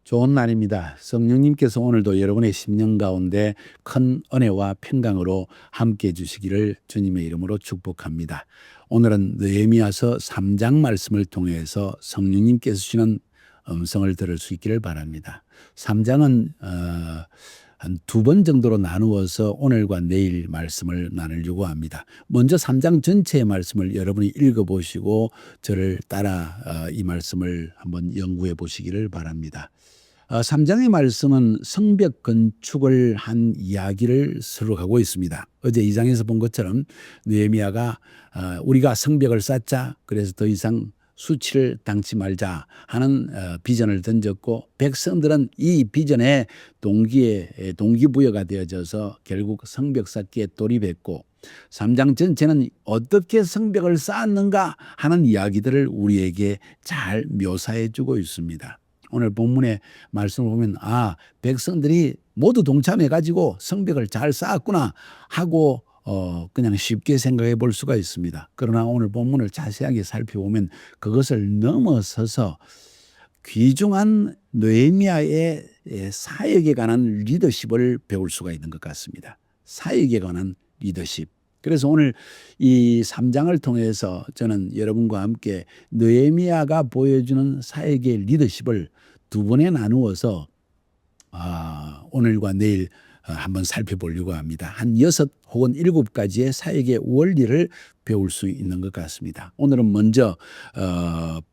좋은 날입니다. 성령님께서 오늘도 여러분의 심령 가운데 큰 은혜와 평강으로 함께해 주시기를 주님의 이름으로 축복합니다. 오늘은 느헤미야서 3장 말씀을 통해서 성령님께서 주시는 음성을 들을 수 있기를 바랍니다. 3장은 한 두 번 정도로 나누어서 오늘과 내일 말씀을 나누려고 합니다. 먼저 3장 전체의 말씀을 여러분이 읽어보시고 저를 따라 이 말씀을 한번 연구해 보시기를 바랍니다. 3장의 말씀은 성벽 건축을 한 이야기를 수록하고 있습니다. 어제 2장에서 본 것처럼 느헤미야가 우리가 성벽을 쌓자, 그래서 더 이상 수치를 당치 말자 하는 비전을 던졌고, 백성들은 이 비전에 동기부여가 되어져서 결국 성벽 쌓기에 돌입했고, 3장 전체는 어떻게 성벽을 쌓았는가 하는 이야기들을 우리에게 잘 묘사해 주고 있습니다. 오늘 본문의 말씀을 보면 백성들이 모두 동참해 가지고 성벽을 잘 쌓았구나 하고 그냥 쉽게 생각해 볼 수가 있습니다. 그러나 오늘 본문을 자세하게 살펴보면 그것을 넘어서서 귀중한 느헤미야의 사역에 관한 리더십을 배울 수가 있는 것 같습니다. 사역에 관한 리더십. 그래서 오늘 이 3장을 통해서 저는 여러분과 함께 느헤미야가 보여주는 사역의 리더십을 두 번에 나누어서 오늘과 내일 한번 살펴보려고 합니다. 한 6 혹은 7가지의 사역의 원리를 배울 수 있는 것 같습니다. 오늘은 먼저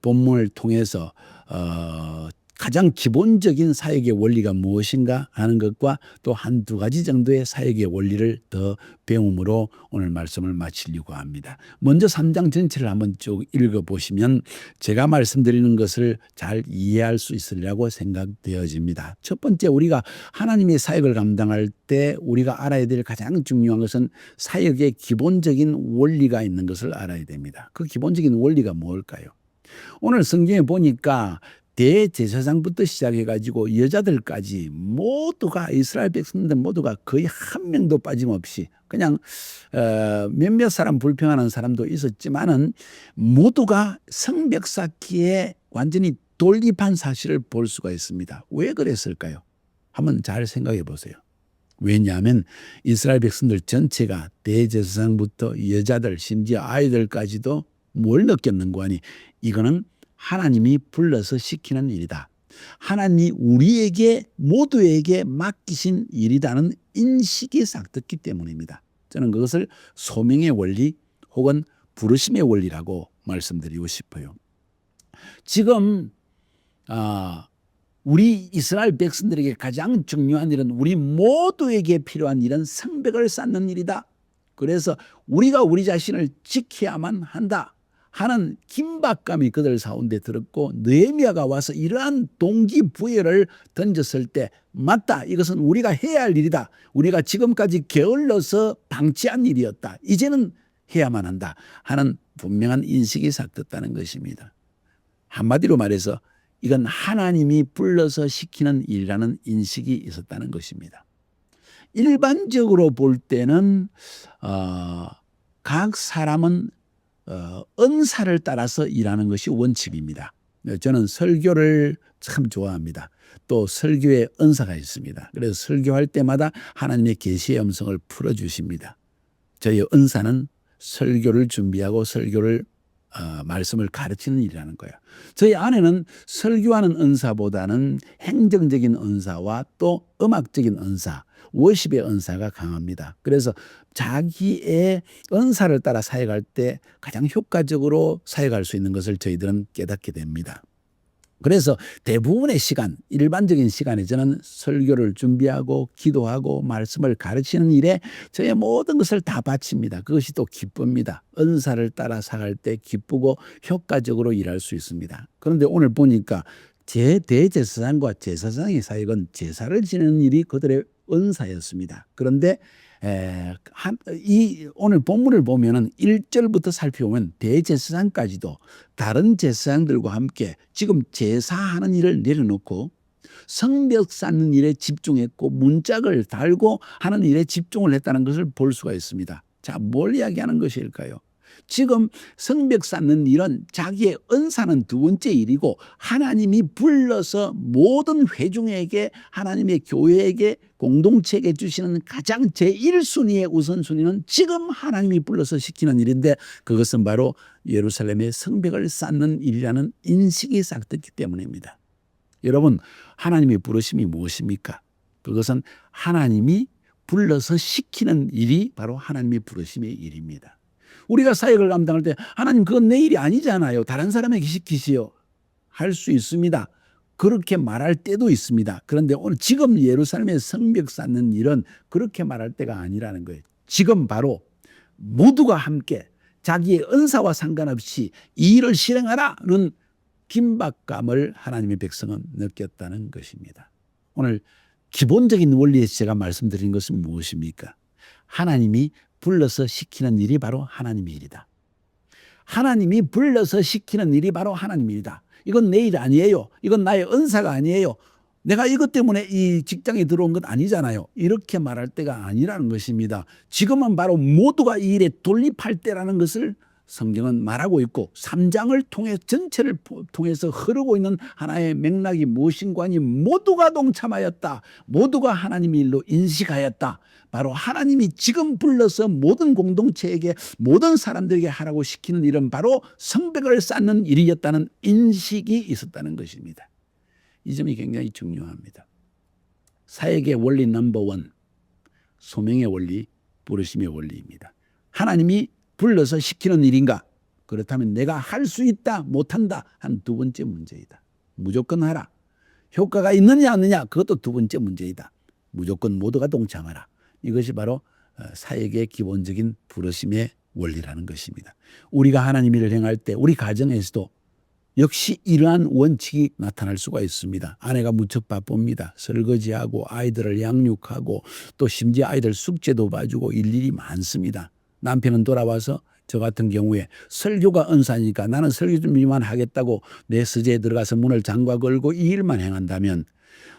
본문을 통해서 가장 기본적인 사역의 원리가 무엇인가 하는 것과 또 한두 가지 정도의 사역의 원리를 더 배움으로 오늘 말씀을 마치려고 합니다. 먼저 3장 전체를 한번 쭉 읽어보시면 제가 말씀드리는 것을 잘 이해할 수 있으리라고 생각되어집니다. 첫 번째, 우리가 하나님의 사역을 감당할 때 우리가 알아야 될 가장 중요한 것은 사역의 기본적인 원리가 있는 것을 알아야 됩니다. 그 기본적인 원리가 뭘까요? 오늘 성경에 보니까 대제사장부터 시작해가지고 여자들까지 모두가, 이스라엘 백성들 모두가 거의 한 명도 빠짐없이, 그냥 몇몇 사람 불평하는 사람도 있었지만은 모두가 성벽 쌓기에 완전히 돌입한 사실을 볼 수가 있습니다. 왜 그랬을까요? 한번 잘 생각해 보세요. 왜냐하면 이스라엘 백성들 전체가 대제사장부터 여자들, 심지어 아이들까지도 뭘 느꼈는고 하니, 이거는 하나님이 불러서 시키는 일이다. 하나님이 우리에게 모두에게 맡기신 일이라는 인식이 싹텄기 때문입니다. 저는 그것을 소명의 원리 혹은 부르심의 원리라고 말씀드리고 싶어요. 지금 우리 이스라엘 백성들에게 가장 중요한 일은, 우리 모두에게 필요한 일은 성벽을 쌓는 일이다. 그래서 우리가 우리 자신을 지켜야만 한다 하는 긴박감이 그들 가운데 들었고, 느헤미야가 와서 이러한 동기부여를 던졌을 때, 맞다, 이것은 우리가 해야 할 일이다. 우리가 지금까지 게을러서 방치한 일이었다. 이제는 해야만 한다 하는 분명한 인식이 싹텄다는 것입니다. 한마디로 말해서 이건 하나님이 불러서 시키는 일이라는 인식이 있었다는 것입니다. 일반적으로 볼 때는 각 사람은 은사를 따라서 일하는 것이 원칙입니다. 저는 설교를 참 좋아합니다. 또 설교에 은사가 있습니다. 그래서 설교할 때마다 하나님의 계시의 음성을 풀어주십니다. 저희 은사는 설교를 준비하고 설교를 말씀을 가르치는 일이라는 거예요. 저희 안에는 설교하는 은사보다는 행정적인 은사와 또 음악적인 은사, 워십의 은사가 강합니다. 그래서 자기의 은사를 따라 사역할 때 가장 효과적으로 사역할 수 있는 것을 저희들은 깨닫게 됩니다. 그래서 대부분의 시간, 일반적인 시간에 저는 설교를 준비하고 기도하고 말씀을 가르치는 일에 저의 모든 것을 다 바칩니다. 그것이 또 기쁩니다. 은사를 따라 사갈 때 기쁘고 효과적으로 일할 수 있습니다. 그런데 오늘 보니까 대제사장과 제사장의 사역은 제사를 지내는 일이 그들의 은사였습니다. 그런데 오늘 본문을 보면은 1절부터 살펴보면 대제사장까지도 다른 제사장들과 함께 지금 제사하는 일을 내려놓고 성벽 쌓는 일에 집중했고, 문짝을 달고 하는 일에 집중을 했다는 것을 볼 수가 있습니다. 자, 뭘 이야기하는 것일까요? 지금 성벽 쌓는 일은 자기의 은사는 두 번째 일이고 하나님이 불러서 모든 회중에게 하나님의 교회에게 공동체에게 주시는 가장 제1순위의 우선순위는 지금 하나님이 불러서 시키는 일인데 그것은 바로 예루살렘의 성벽을 쌓는 일이라는 인식이 싹트기 때문입니다. 여러분, 하나님의 부르심이 무엇입니까? 그것은 하나님이 불러서 시키는 일이 바로 하나님의 부르심의 일입니다. 우리가 사역을 감당할 때 하나님 그건 내 일이 아니잖아요. 다른 사람에게 시키시오. 할 수 있습니다. 그렇게 말할 때도 있습니다. 그런데 오늘 지금 예루살렘의 성벽 쌓는 일은 그렇게 말할 때가 아니라는 거예요. 지금 바로 모두가 함께 자기의 은사와 상관없이 이 일을 실행하라는 긴박감을 하나님의 백성은 느꼈다는 것입니다. 오늘 기본적인 원리에서 제가 말씀드린 것은 무엇입니까? 하나님이 불러서 시키는 일이 바로 하나님의 일이다. 하나님이 불러서 시키는 일이 바로 하나님의 일이다. 이건 내 일 아니에요. 이건 나의 은사가 아니에요. 내가 이것 때문에 이 직장에 들어온 것 아니잖아요. 이렇게 말할 때가 아니라는 것입니다. 지금은 바로 모두가 이 일에 돌입할 때라는 것을 성경은 말하고 있고 3장을 통해 전체를 통해서 흐르고 있는 하나의 맥락이 무엇인가 하니 모두가 동참하였다. 모두가 하나님의 일로 인식하였다. 바로 하나님이 지금 불러서 모든 공동체에게 모든 사람들에게 하라고 시키는 일은 바로 성벽을 쌓는 일이었다는 인식이 있었다는 것입니다. 이 점이 굉장히 중요합니다. 사역의 원리 넘버원, 소명의 원리, 부르심의 원리입니다. 하나님이 불러서 시키는 일인가? 그렇다면 내가 할 수 있다, 못한다 한 두 번째 문제이다. 무조건 하라. 효과가 있느냐 없느냐 그것도 두 번째 문제이다. 무조건 모두가 동참하라. 이것이 바로 사역의 기본적인 부르심의 원리라는 것입니다. 우리가 하나님 일을 행할 때 우리 가정에서도 역시 이러한 원칙이 나타날 수가 있습니다. 아내가 무척 바쁩니다. 설거지하고 아이들을 양육하고 또 심지어 아이들 숙제도 봐주고 일일이 많습니다. 남편은 돌아와서 저 같은 경우에 설교가 은사니까 나는 설교 준비만 하겠다고 내 서재에 들어가서 문을 잠가 걸고 이 일만 행한다면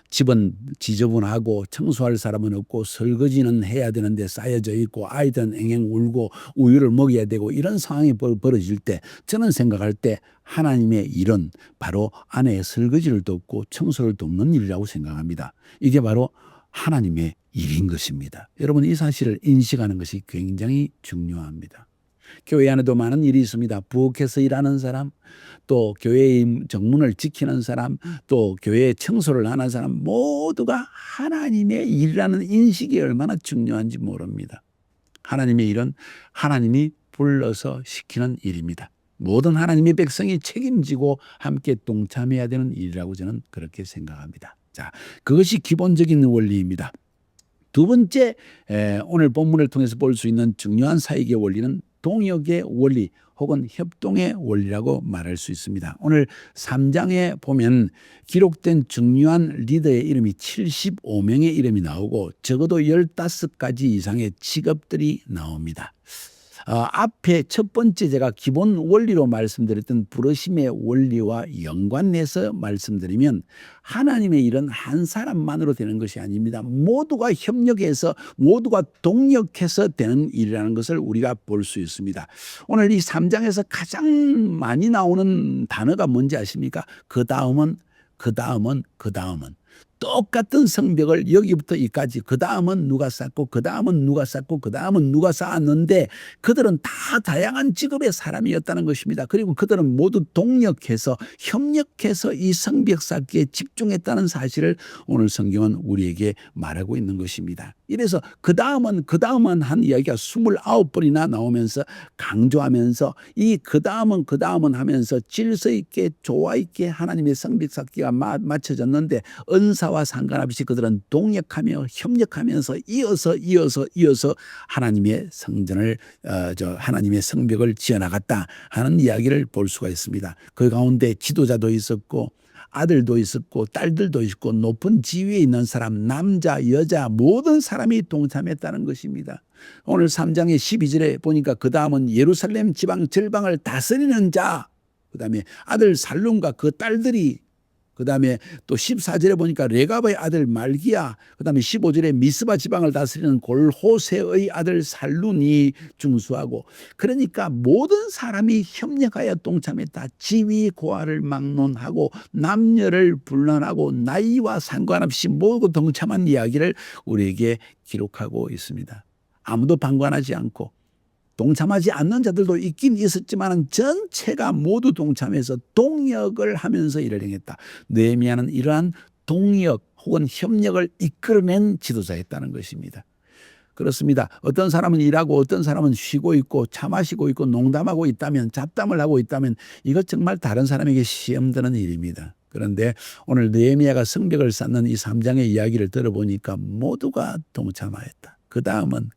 집은 지저분하고 청소할 사람은 없고 설거지는 해야 되는데 쌓여져 있고 아이들은 앵앵 울고 우유를 먹여야 되고 이런 상황이 벌어질 때 저는 생각할 때 하나님의 일은 바로 아내의 설거지를 돕고 청소를 돕는 일이라고 생각합니다. 이게 바로 하나님의 일인 것입니다. 여러분 이 사실을 인식하는 것이 굉장히 중요합니다. 교회 안에도 많은 일이 있습니다. 부엌에서 일하는 사람, 또 교회의 정문을 지키는 사람, 또 교회에 청소를 하는 사람 모두가 하나님의 일이라는 인식이 얼마나 중요한지 모릅니다. 하나님의 일은 하나님이 불러서 시키는 일입니다. 모든 하나님의 백성이 책임지고 함께 동참해야 되는 일이라고 저는 그렇게 생각합니다. 자, 그것이 기본적인 원리입니다. 두 번째 오늘 본문을 통해서 볼 수 있는 중요한 사역의 원리는 동역의 원리 혹은 협동의 원리라고 말할 수 있습니다. 오늘 3장에 보면 기록된 중요한 리더의 이름이 75명의 이름이 나오고 적어도 15가지 이상의 직업들이 나옵니다. 앞에 첫 번째 제가 기본 원리로 말씀드렸던 부르심의 원리와 연관해서 말씀드리면 하나님의 일은 한 사람만으로 되는 것이 아닙니다. 모두가 협력해서 모두가 동력해서 되는 일이라는 것을 우리가 볼 수 있습니다. 오늘 이 3장에서 가장 많이 나오는 단어가 뭔지 아십니까? 그 다음은 똑같은 성벽을 여기부터 이까지 그 다음은 누가 쌓고 그 다음은 누가 쌓고 그 다음은 누가 쌓았는데 그들은 다 다양한 직업의 사람이었다는 것입니다. 그리고 그들은 모두 동력해서 협력해서 이 성벽 쌓기에 집중했다는 사실을 오늘 성경은 우리에게 말하고 있는 것입니다. 이래서 그 다음은 한 이야기가 29번이나 나오면서 강조하면서 이 그 다음은 하면서 질서 있게 조화 있게 하나님의 성벽 쌓기가 맞춰졌는데 은사와 상관없이 그들은 동력하며 협력하면서 이어서 하나님의 성전을 하나님의 성벽을 지어나갔다 하는 이야기를 볼 수가 있습니다. 그 가운데 지도자도 있었고 아들도 있었고 딸들도 있고 높은 지위에 있는 사람 남자 여자 모든 사람이 동참했다는 것입니다. 오늘 3장의 12절에 보니까 그 다음은 예루살렘 지방 절방을 다스리는 자 그 다음에 아들 살룸과 그 딸들이 그 다음에 또 14절에 보니까 레갑의 아들 말기야, 그 다음에 15절에 미스바 지방을 다스리는 골호세의 아들 살룬이 중수하고, 그러니까 모든 사람이 협력하여 동참했다. 지위 고하를 막론하고 남녀를 분란하고 나이와 상관없이 모두 동참한 이야기를 우리에게 기록하고 있습니다. 아무도 방관하지 않고 동참하지 않는 자들도 있긴 있었지만 전체가 모두 동참해서 동역을 하면서 일을 행했다. 느헤미야는 이러한 동역 혹은 협력을 이끌어낸 지도자였다는 것입니다. 그렇습니다. 어떤 사람은 일하고 어떤 사람은 쉬고 있고 차 마시고 있고 농담하고 있다면, 잡담을 하고 있다면 이것 정말 다른 사람에게 시험 드는 일입니다. 그런데 오늘 느헤미야가 성벽을 쌓는 이 3장의 이야기를 들어보니까 모두가 동참하였다. 그 다음은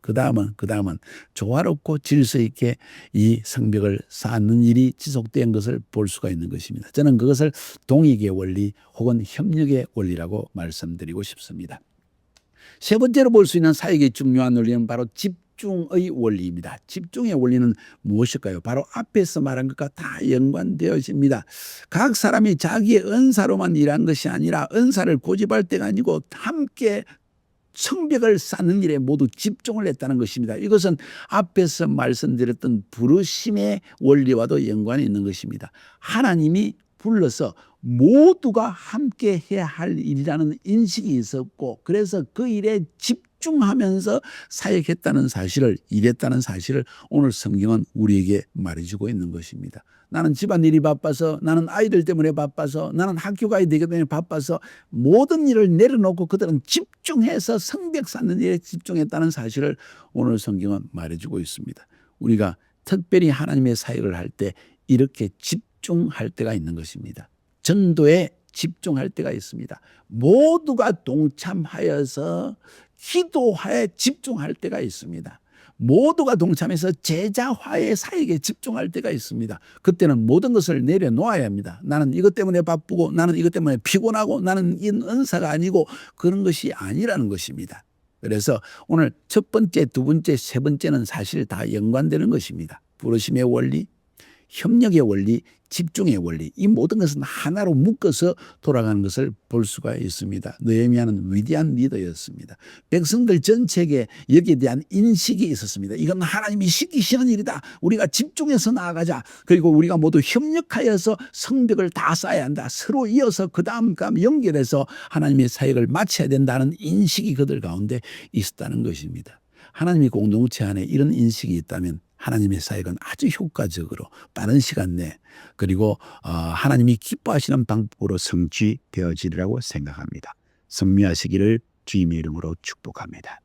조화롭고 질서 있게 이 성벽을 쌓는 일이 지속된 것을 볼 수가 있는 것입니다. 저는 그것을 동익의 원리 혹은 협력의 원리라고 말씀드리고 싶습니다. 세 번째로 볼 수 있는 사역의 중요한 원리는 바로 집중의 원리입니다. 집중의 원리는 무엇일까요? 바로 앞에서 말한 것과 다 연관되어 있습니다. 각 사람이 자기의 은사로만 일한 것이 아니라 은사를 고집할 때가 아니고 함께 성벽을 쌓는 일에 모두 집중을 했다는 것입니다. 이것은 앞에서 말씀드렸던 부르심의 원리와도 연관이 있는 것입니다. 하나님이 불러서 모두가 함께 해야 할 일이라는 인식이 있었고, 그래서 그 일에 집중하면서 사역했다는 사실을, 일했다는 사실을 오늘 성경은 우리에게 말해주고 있는 것입니다. 나는 집안일이 바빠서, 나는 아이들 때문에 바빠서, 나는 학교 가야 되기 때문에 바빠서 모든 일을 내려놓고 그들은 집중해서 성벽 쌓는 일에 집중했다는 사실을 오늘 성경은 말해주고 있습니다. 우리가 특별히 하나님의 사역을 할 때 이렇게 집중할 때가 있는 것입니다. 전도에 집중할 때가 있습니다. 모두가 동참하여서 기도하에 집중할 때가 있습니다. 모두가 동참해서 제자화의 사역에 집중할 때가 있습니다. 그때는 모든 것을 내려놓아야 합니다. 나는 이것 때문에 바쁘고, 나는 이것 때문에 피곤하고, 나는 이 은사가 아니고, 그런 것이 아니라는 것입니다. 그래서 오늘 첫 번째, 두 번째, 세 번째는 사실 다 연관되는 것입니다. 부르심의 원리, 협력의 원리, 집중의 원리, 이 모든 것은 하나로 묶어서 돌아가는 것을 볼 수가 있습니다. 느헤미야는 위대한 리더였습니다. 백성들 전체에게 여기에 대한 인식이 있었습니다. 이건 하나님이 시키시는 일이다. 우리가 집중해서 나아가자. 그리고 우리가 모두 협력하여서 성벽을 다 쌓아야 한다. 서로 이어서 그 다음 연결해서 하나님의 사역을 마쳐야 된다는 인식이 그들 가운데 있었다는 것입니다. 하나님의 공동체 안에 이런 인식이 있다면 하나님의 사역은 아주 효과적으로 빠른 시간 내, 그리고 하나님이 기뻐하시는 방법으로 성취되어지리라고 생각합니다. 승리하시기를 주님의 이름으로 축복합니다.